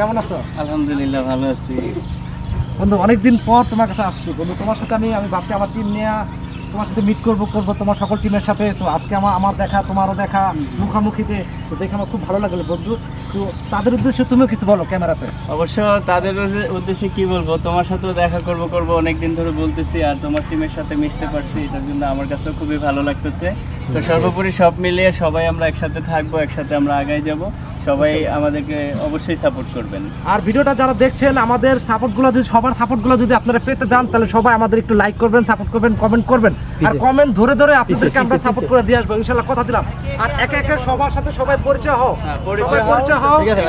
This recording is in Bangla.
কেমন আছো? আলহামদুলিল্লাহ ভালো আছি। বন্ধু অনেকদিন পর তোমার কাছে আসছি বন্ধু, তোমার সাথে আমি ভাবছি আমার টিম নিয়ে তোমার সাথে মিট করবো তোমার সকল টিমের সাথে। তো আজকে আমার দেখা, তোমারও দেখা মুখামুখিতে, তো দেখে আমার খুব ভালো লাগলো বন্ধু। তো তাদের উদ্দেশ্যে তুমিও কিছু বলো ক্যামেরাতে। অবশ্য তাদের উদ্দেশ্যে কি বলবো, তোমার সাথেও দেখা করব অনেকদিন ধরে বলতেছি, আর তোমার টিমের সাথে মিশতে পারছি, এটার জন্য আমার কাছেও খুবই ভালো লাগতেছে। তো সর্বোপরি সব মিলিয়ে সবাই আমরা একসাথে থাকবো, একসাথে আমরা আগায় যাব। সবাই আমাদেরকে অবশ্যই সাপোর্ট করবেন। আর ভিডিওটা যারা দেখছেন, আমাদের সাপোর্টগুলো যদি, সবার সাপোর্টগুলো যদি আপনারা পেতে চান, তাহলে সবাই আমাদের একটু লাইক করবেন, সাপোর্ট করবেন, কমেন্ট করবেন। আর কমেন্ট ধরে ধরে আপনাদেরকে আমরা সাপোর্ট করে দিয়ে আসবো ইনশাল্লাহ, কথা দিলাম। আর একে একে সবার সাথে সবাই পরিচয় হও, পরিচয় হও। ঠিক আছে,